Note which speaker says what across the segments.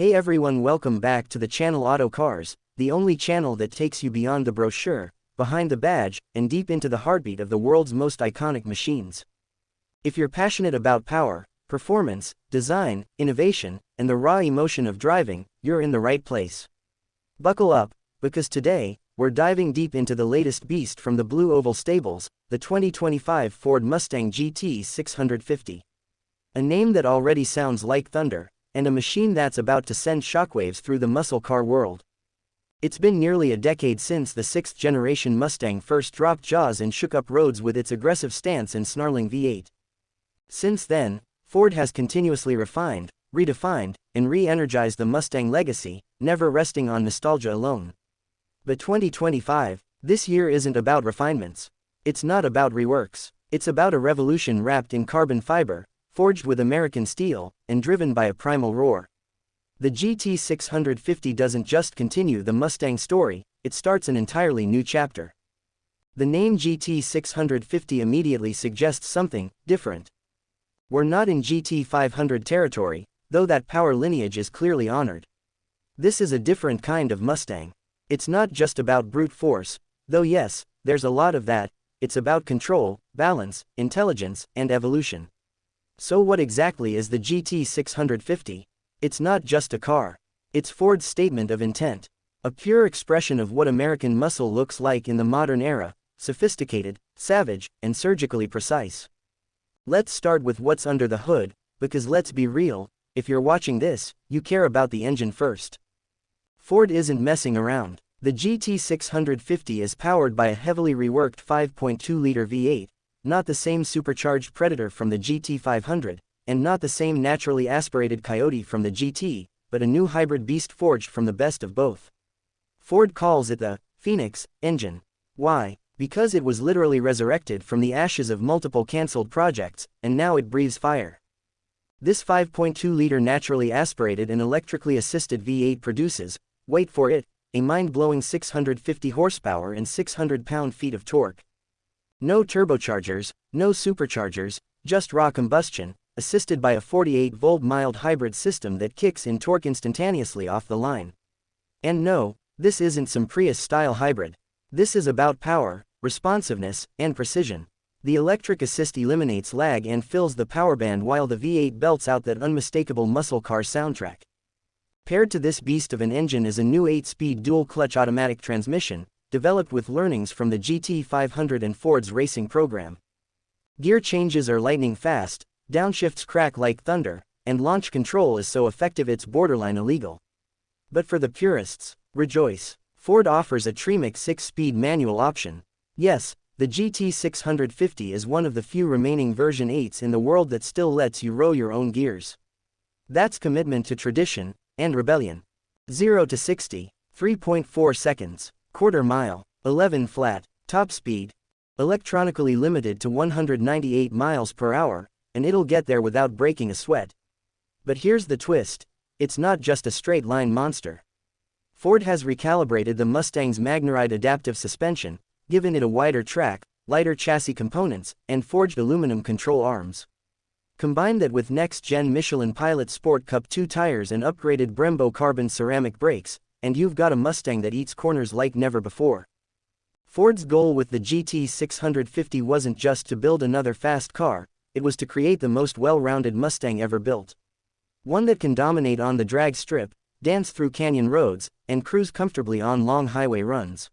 Speaker 1: Hey everyone, welcome back to the channel Auto Cars, the only channel that takes you beyond the brochure, behind the badge, and deep into the heartbeat of the world's most iconic machines. If you're passionate about power, performance, design, innovation, and the raw emotion of driving, you're in the right place. Buckle up, because today, we're diving deep into the latest beast from the Blue Oval stables, the 2025 Ford Mustang GT650. A name that already sounds like thunder, and a machine that's about to send shockwaves through the muscle car world. It's been nearly a decade since the sixth-generation Mustang first dropped jaws and shook up roads with its aggressive stance and snarling V8. Since then, Ford has continuously refined, redefined, and re-energized the Mustang legacy, never resting on nostalgia alone. But 2025, this year isn't about refinements. It's not about reworks. It's about a revolution wrapped in carbon fiber, forged with American steel, and driven by a primal roar. The GT650 doesn't just continue the Mustang story, it starts an entirely new chapter. The name GT650 immediately suggests something different. We're not in GT500 territory, though that power lineage is clearly honored. This is a different kind of Mustang. It's not just about brute force, though yes, there's a lot of that. It's about control, balance, intelligence, and evolution. So what exactly is the GT650? It's not just a car. It's Ford's statement of intent. A pure expression of what American muscle looks like in the modern era: sophisticated, savage, and surgically precise. Let's start with what's under the hood, because let's be real, if you're watching this, you care about the engine first. Ford isn't messing around. The GT650 is powered by a heavily reworked 5.2-liter V8, not the same supercharged Predator from the GT500, and not the same naturally aspirated Coyote from the GT, but a new hybrid beast forged from the best of both. Ford calls it the Phoenix engine. Why? Because it was literally resurrected from the ashes of multiple cancelled projects, and now it breathes fire. This 5.2-liter naturally aspirated and electrically assisted V8 produces, wait for it, a mind-blowing 650 horsepower and 600 pound-feet of torque. No turbochargers, no superchargers, just raw combustion, assisted by a 48-volt mild hybrid system that kicks in torque instantaneously off the line. And no, this isn't some Prius-style hybrid. This is about power, responsiveness, and precision. The electric assist eliminates lag and fills the power band while the V8 belts out that unmistakable muscle car soundtrack. Paired to this beast of an engine is a new 8-speed dual-clutch automatic transmission, developed with learnings from the GT500 and Ford's racing program. Gear changes are lightning fast, downshifts crack like thunder, and launch control is so effective it's borderline illegal. But for the purists, rejoice. Ford offers a Tremec 6-speed manual option. Yes, the GT650 is one of the few remaining version 8s in the world that still lets you roll your own gears. That's commitment to tradition and rebellion. 0 to 60, 3.4 seconds, quarter mile, 11 flat, top speed, electronically limited to 198 miles per hour, and it'll get there without breaking a sweat. But here's the twist: it's not just a straight-line monster. Ford has recalibrated the Mustang's Magnaride adaptive suspension, given it a wider track, lighter chassis components, and forged aluminum control arms. Combine that with next-gen Michelin Pilot Sport Cup 2 tires and upgraded Brembo carbon ceramic brakes, and you've got a Mustang that eats corners like never before. Ford's goal with the GT650 wasn't just to build another fast car, it was to create the most well-rounded Mustang ever built. One that can dominate on the drag strip, dance through canyon roads, and cruise comfortably on long highway runs.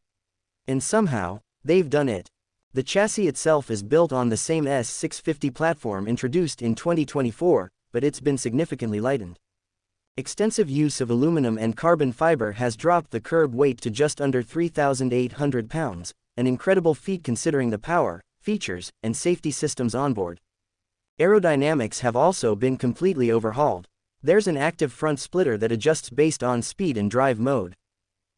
Speaker 1: And somehow, they've done it. The chassis itself is built on the same S650 platform introduced in 2024, but it's been significantly lightened. Extensive use of aluminum and carbon fiber has dropped the curb weight to just under 3,800 pounds, an incredible feat considering the power, features, and safety systems onboard. Aerodynamics have also been completely overhauled. There's an active front splitter that adjusts based on speed and drive mode.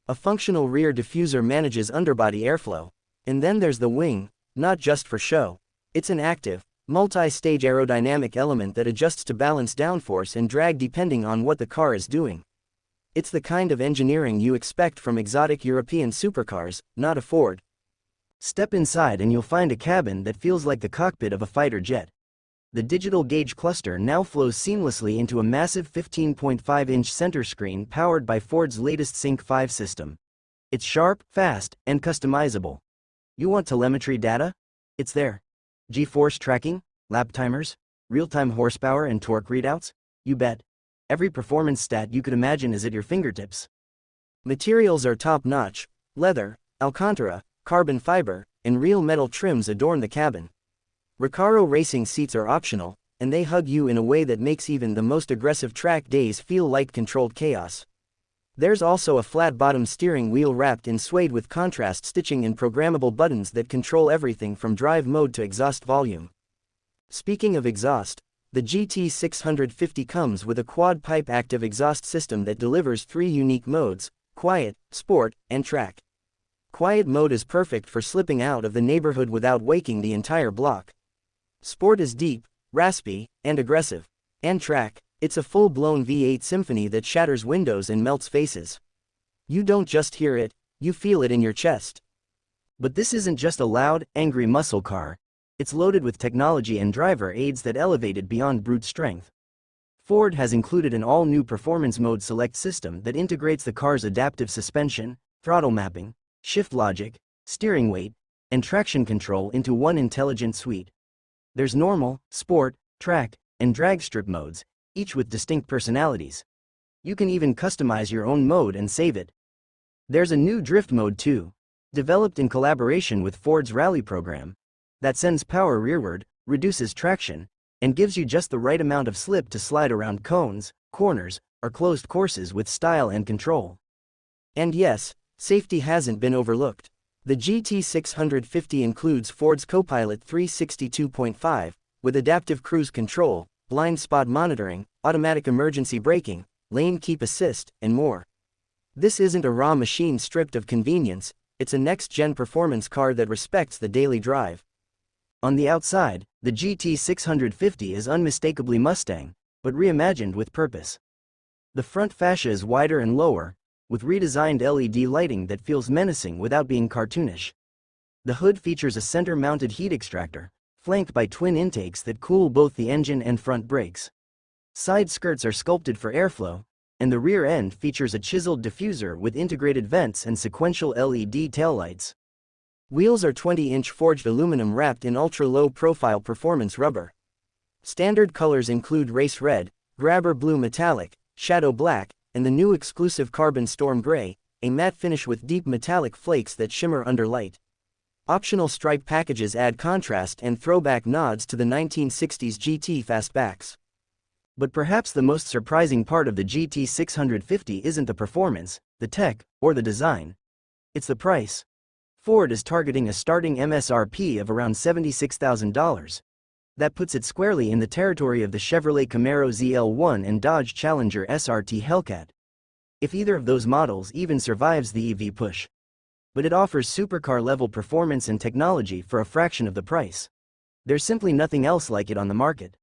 Speaker 1: A functional rear diffuser manages underbody airflow. And then there's the wing, not just for show. It's an active, multi-stage aerodynamic element that adjusts to balance downforce and drag depending on what the car is doing. It's the kind of engineering you expect from exotic European supercars, not a Ford. Step inside and you'll find a cabin that feels like the cockpit of a fighter jet. The digital gauge cluster now flows seamlessly into a massive 15.5-inch center screen powered by Ford's latest Sync 5 system. It's sharp, fast, and customizable. You want telemetry data? It's there. G-force tracking, lap timers, real-time horsepower and torque readouts? You bet. Every performance stat you could imagine is at your fingertips. Materials are top-notch. Leather, Alcantara, carbon fiber, and real metal trims adorn the cabin. Recaro racing seats are optional, and they hug you in a way that makes even the most aggressive track days feel like controlled chaos. There's also a flat-bottom steering wheel wrapped in suede with contrast stitching and programmable buttons that control everything from drive mode to exhaust volume. Speaking of exhaust, the GT650 comes with a quad-pipe active exhaust system that delivers 3 unique modes: Quiet, Sport, and Track. Quiet mode is perfect for slipping out of the neighborhood without waking the entire block. Sport is deep, raspy, and aggressive. And Track, it's a full-blown V8 symphony that shatters windows and melts faces. You don't just hear it, you feel it in your chest. But this isn't just a loud, angry muscle car. It's loaded with technology and driver aids that elevate it beyond brute strength. Ford has included an all-new Performance Mode Select system that integrates the car's adaptive suspension, throttle mapping, shift logic, steering weight, and traction control into one intelligent suite. There's normal, sport, track, and drag strip modes, each with distinct personalities. You can even customize your own mode and save it. There's a new drift mode too, developed in collaboration with Ford's Rally program, that sends power rearward, reduces traction, and gives you just the right amount of slip to slide around cones, corners, or closed courses with style and control. And yes, safety hasn't been overlooked. The GT650 includes Ford's Copilot 362.5, with adaptive cruise control, blind spot monitoring, automatic emergency braking, lane keep assist, and more. This isn't a raw machine stripped of convenience, it's a next-gen performance car that respects the daily drive. On the outside, the GT650 is unmistakably Mustang, but reimagined with purpose. The front fascia is wider and lower, with redesigned LED lighting that feels menacing without being cartoonish. The hood features a center-mounted heat extractor, flanked by twin intakes that cool both the engine and front brakes. Side skirts are sculpted for airflow, and the rear end features a chiseled diffuser with integrated vents and sequential LED taillights. Wheels are 20-inch forged aluminum wrapped in ultra-low profile performance rubber. Standard colors include race red, grabber blue metallic, shadow black, and the new exclusive carbon storm gray, a matte finish with deep metallic flakes that shimmer under light. Optional stripe packages add contrast and throwback nods to the 1960s GT fastbacks. But perhaps the most surprising part of the GT650 isn't the performance, the tech, or the design. It's the price. Ford is targeting a starting MSRP of around $76,000. That puts it squarely in the territory of the Chevrolet Camaro ZL1 and Dodge Challenger SRT Hellcat. If either of those models even survives the EV push. But it offers supercar-level performance and technology for a fraction of the price. There's simply nothing else like it on the market.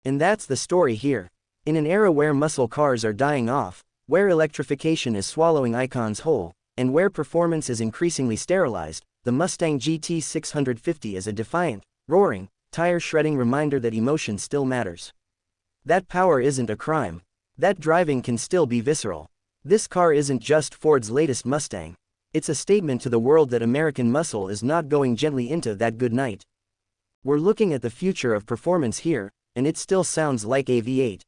Speaker 1: And that's the story here. In an era where muscle cars are dying off, where electrification is swallowing icons whole, and where performance is increasingly sterilized, the Mustang GT650 is a defiant, roaring, tire-shredding reminder that emotion still matters. That power isn't a crime. That driving can still be visceral. This car isn't just Ford's latest Mustang. It's a statement to the world that American muscle is not going gently into that good night. We're looking at the future of performance here, and it still sounds like a V8.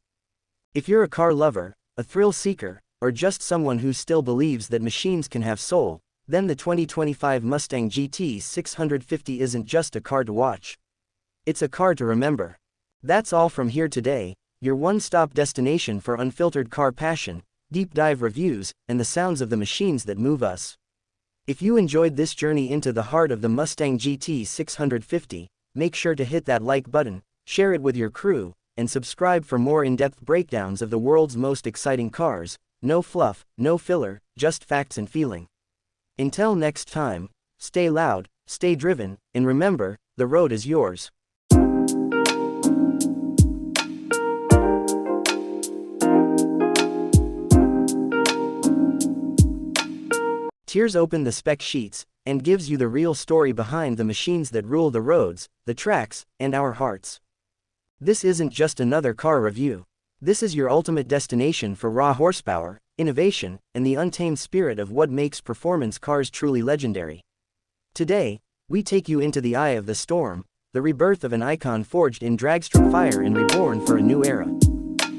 Speaker 1: If you're a car lover, a thrill seeker, or just someone who still believes that machines can have soul, then the 2025 Mustang GT650 isn't just a car to watch. It's a car to remember. That's all from here today, your one-stop destination for unfiltered car passion, deep dive reviews, and the sounds of the machines that move us. If you enjoyed this journey into the heart of the Mustang GT650, make sure to hit that like button, share it with your crew, and subscribe for more in-depth breakdowns of the world's most exciting cars. No fluff, no filler, just facts and feeling. Until next time, stay loud, stay driven, and remember, the road is yours. Tears open the spec sheets, and gives you the real story behind the machines that rule the roads, the tracks, and our hearts. This isn't just another car review. This is your ultimate destination for raw horsepower, innovation, and the untamed spirit of what makes performance cars truly legendary. Today, we take you into the eye of the storm, the rebirth of an icon forged in dragstrip fire and reborn for a new era.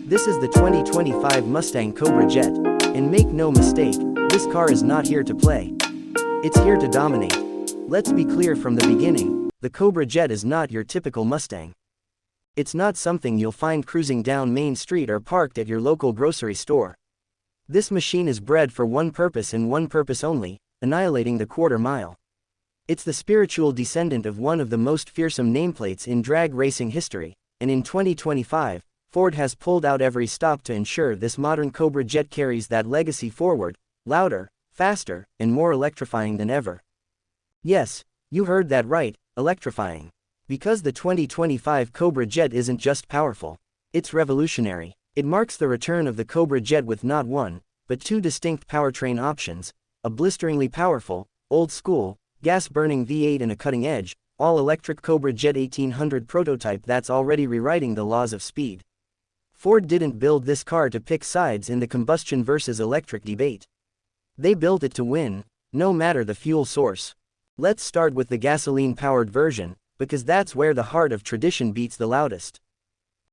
Speaker 1: This is the 2025 Mustang Cobra Jet, and make no mistake, this car is not here to play. It's here to dominate. Let's be clear from the beginning, the Cobra Jet is not your typical Mustang. It's not something you'll find cruising down Main Street or parked at your local grocery store. This machine is bred for one purpose and one purpose only, annihilating the quarter mile. It's the spiritual descendant of one of the most fearsome nameplates in drag racing history, and in 2025, Ford has pulled out every stop to ensure this modern Cobra Jet carries that legacy forward, louder, faster, and more electrifying than ever. Yes, you heard that right, electrifying. Because the 2025 Cobra Jet isn't just powerful, it's revolutionary. It marks the return of the Cobra Jet with not one, but two distinct powertrain options, a blisteringly powerful, old-school, gas-burning V8 and a cutting-edge, all-electric Cobra Jet 1800 prototype that's already rewriting the laws of speed. Ford didn't build this car to pick sides in the combustion versus electric debate. They built it to win, no matter the fuel source. Let's start with the gasoline-powered version, because that's where the heart of tradition beats the loudest.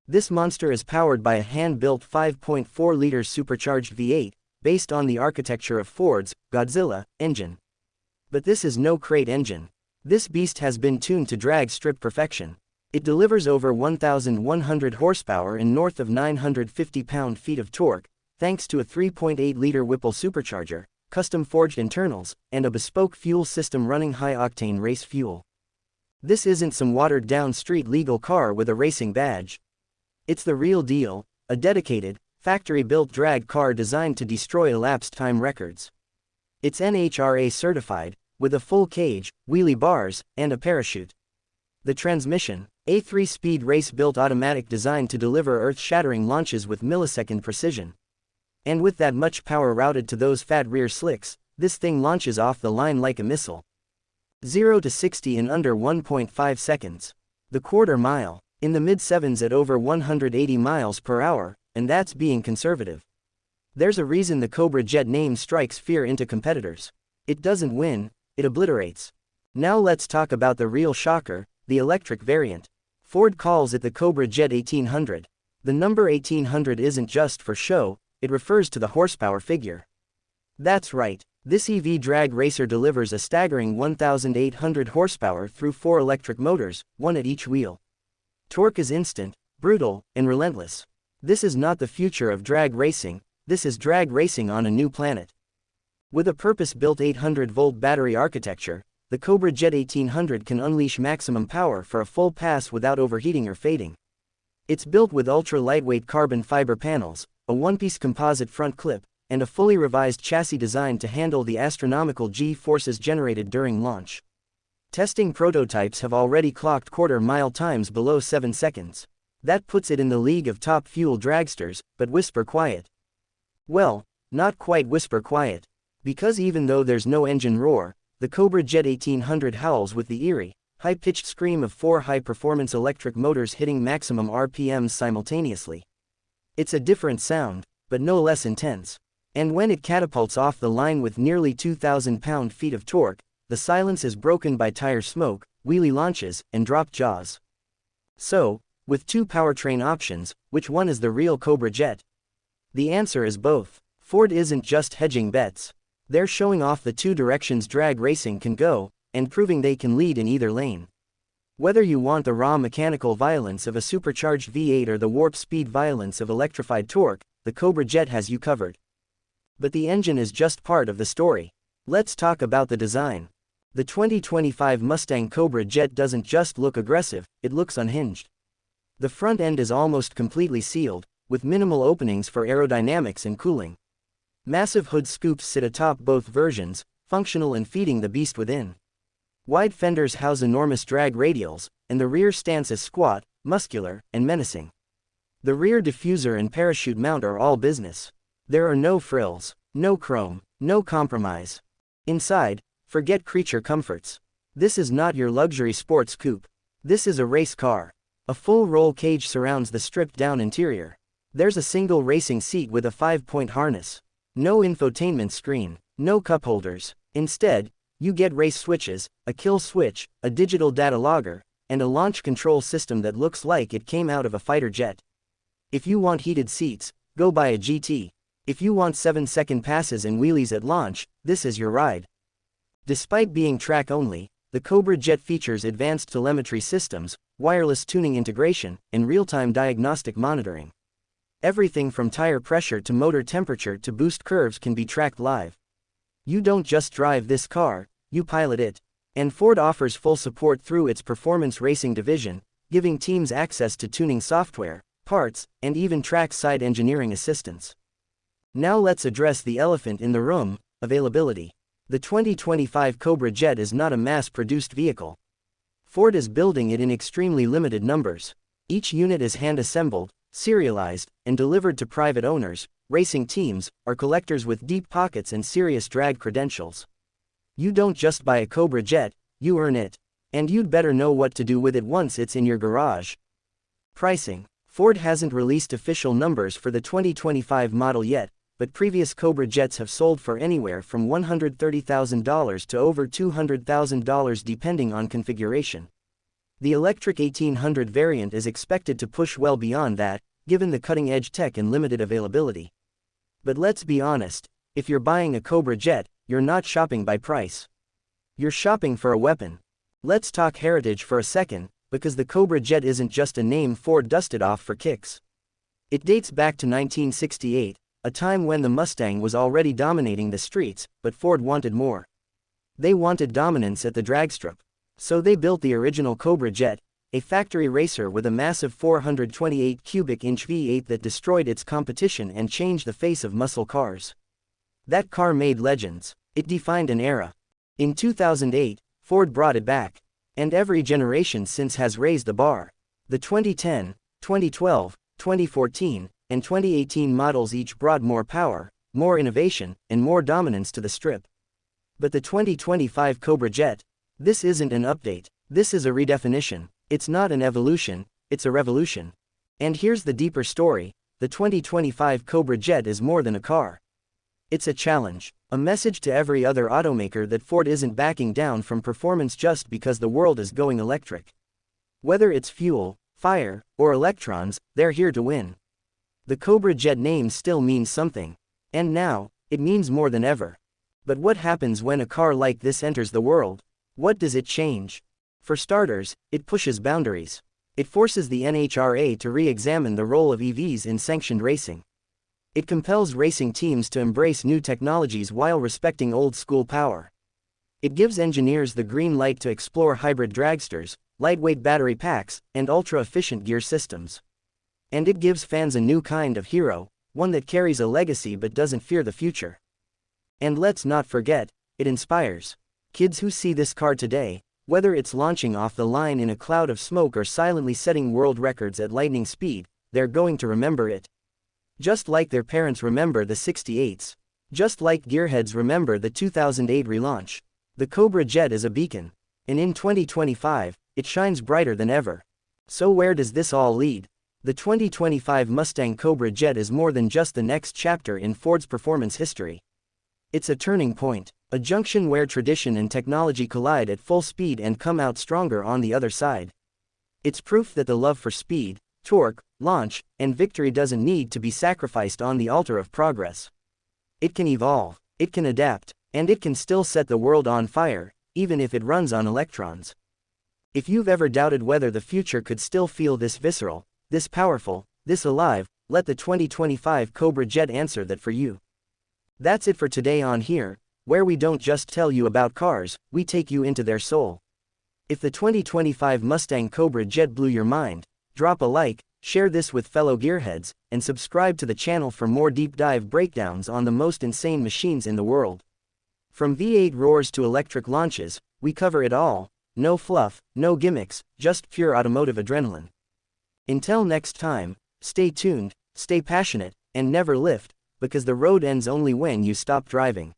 Speaker 1: This monster is powered by a hand-built 5.4-liter supercharged V8, based on the architecture of Ford's Godzilla engine. But this is no crate engine. This beast has been tuned to drag strip perfection. It delivers over 1,100 horsepower and north of 950 pound-feet of torque, thanks to a 3.8-liter Whipple supercharger, custom-forged internals, and a bespoke fuel system running high-octane race fuel. This isn't some watered-down street-legal car with a racing badge. It's the real deal, a dedicated, factory-built drag car designed to destroy elapsed time records. It's NHRA certified, with a full cage, wheelie bars, and a parachute. The transmission, a 3-speed race-built automatic designed to deliver earth-shattering launches with millisecond precision. And with that much power routed to those fat rear slicks, this thing launches off the line like a missile. 0 to 60 in under 1.5 seconds. The quarter mile, in the mid-sevens at over 180 miles per hour, and that's being conservative. There's a reason the Cobra Jet name strikes fear into competitors. It doesn't win, it obliterates. Now let's talk about the real shocker, the electric variant. Ford calls it the Cobra Jet 1800. The number 1800 isn't just for show, it refers to the horsepower figure. That's right. This EV drag racer delivers a staggering 1,800 horsepower through 4 electric motors, one at each wheel. Torque is instant, brutal, and relentless. This is not the future of drag racing, this is drag racing on a new planet. With a purpose-built 800-volt battery architecture, the Cobra Jet 1800 can unleash maximum power for a full pass without overheating or fading. It's built with ultra-lightweight carbon fiber panels, a one-piece composite front clip, and a fully revised chassis designed to handle the astronomical G-forces generated during launch. Testing prototypes have already clocked quarter-mile times below 7 seconds. That puts it in the league of top fuel dragsters, but whisper quiet. Well, not quite whisper quiet. Because even though there's no engine roar, the Cobra Jet 1800 howls with the eerie, high-pitched scream of 4 high-performance electric motors hitting maximum RPMs simultaneously. It's a different sound, but no less intense. And when it catapults off the line with nearly 2,000 pound-feet of torque, the silence is broken by tire smoke, wheelie launches, and dropped jaws. So, with 2 powertrain options, which one is the real Cobra Jet? The answer is both. Ford isn't just hedging bets. They're showing off the 2 directions drag racing can go, and proving they can lead in either lane. Whether you want the raw mechanical violence of a supercharged V8 or the warp speed violence of electrified torque, the Cobra Jet has you covered. But the engine is just part of the story. Let's talk about the design. The 2025 Mustang Cobra Jet doesn't just look aggressive, it looks unhinged. The front end is almost completely sealed, with minimal openings for aerodynamics and cooling. Massive hood scoops sit atop both versions, functional and feeding the beast within. Wide fenders house enormous drag radials, and the rear stance is squat, muscular, and menacing. The rear diffuser and parachute mount are all business. There are no frills, no chrome, no compromise. Inside, forget creature comforts. This is not your luxury sports coupe. This is a race car. A full roll cage surrounds the stripped-down interior. There's a single racing seat with a 5-point harness. No infotainment screen, no cup holders. Instead, you get race switches, a kill switch, a digital data logger, and a launch control system that looks like it came out of a fighter jet. If you want heated seats, go buy a GT. If you want 7-second passes and wheelies at launch, this is your ride. Despite being track-only, the Cobra Jet features advanced telemetry systems, wireless tuning integration, and real-time diagnostic monitoring. Everything from tire pressure to motor temperature to boost curves can be tracked live. You don't just drive this car, you pilot it. And Ford offers full support through its performance racing division, giving teams access to tuning software, parts, and even track-side engineering assistance. Now let's address the elephant in the room: availability. The 2025 Cobra Jet is not a mass-produced vehicle. Ford is building it in extremely limited numbers. Each unit is hand-assembled, serialized, and delivered to private owners, racing teams, or collectors with deep pockets and serious drag credentials. You don't just buy a Cobra Jet, you earn it. And you'd better know what to do with it once it's in your garage. Pricing. Ford hasn't released official numbers for the 2025 model yet, but previous Cobra Jets have sold for anywhere from $130,000 to over $200,000 depending on configuration. The electric 1800 variant is expected to push well beyond that, given the cutting-edge tech and limited availability. But let's be honest, if you're buying a Cobra Jet, you're not shopping by price. You're shopping for a weapon. Let's talk heritage for a second, because the Cobra Jet isn't just a name Ford dusted off for kicks. It dates back to 1968, a time when the Mustang was already dominating the streets, but Ford wanted more. They wanted dominance at the dragstrip. So they built the original Cobra Jet, a factory racer with a massive 428 cubic inch V8 that destroyed its competition and changed the face of muscle cars. That car made legends. It defined an era. In 2008, Ford brought it back. And every generation since has raised the bar. The 2010, 2012, 2014, and 2018 models each brought more power, more innovation, and more dominance to the strip. But the 2025 Cobra Jet? This isn't an update, this is a redefinition. It's not an evolution, it's a revolution. And here's the deeper story: the 2025 Cobra Jet is more than a car. It's a challenge, a message to every other automaker that Ford isn't backing down from performance just because the world is going electric. Whether it's fuel, fire, or electrons, they're here to win. The Cobra Jet name still means something. And now, it means more than ever. But what happens when a car like this enters the world? What does it change? For starters, it pushes boundaries. It forces the NHRA to re-examine the role of EVs in sanctioned racing. It compels racing teams to embrace new technologies while respecting old-school power. It gives engineers the green light to explore hybrid dragsters, lightweight battery packs, and ultra-efficient gear systems. And it gives fans a new kind of hero, one that carries a legacy but doesn't fear the future. And let's not forget, it inspires. Kids who see this car today, whether it's launching off the line in a cloud of smoke or silently setting world records at lightning speed, they're going to remember it. Just like their parents remember the 68s. Just like gearheads remember the 2008 relaunch. The Cobra Jet is a beacon. And in 2025, it shines brighter than ever. So where does this all lead? The 2025 Mustang Cobra Jet is more than just the next chapter in Ford's performance history. It's a turning point, a junction where tradition and technology collide at full speed and come out stronger on the other side. It's proof that the love for speed, torque, launch, and victory doesn't need to be sacrificed on the altar of progress. It can evolve, it can adapt, and it can still set the world on fire, even if it runs on electrons. If you've ever doubted whether the future could still feel this visceral, this powerful, this alive, let the 2025 Cobra Jet answer that for you. That's it for today on Here, where we don't just tell you about cars, we take you into their soul. If the 2025 Mustang Cobra Jet blew your mind, drop a like, share this with fellow gearheads, and subscribe to the channel for more deep dive breakdowns on the most insane machines in the world. From V8 roars to electric launches, we cover it all. No fluff, no gimmicks, just pure automotive adrenaline. Until next time, stay tuned, stay passionate, and never lift, because the road ends only when you stop driving.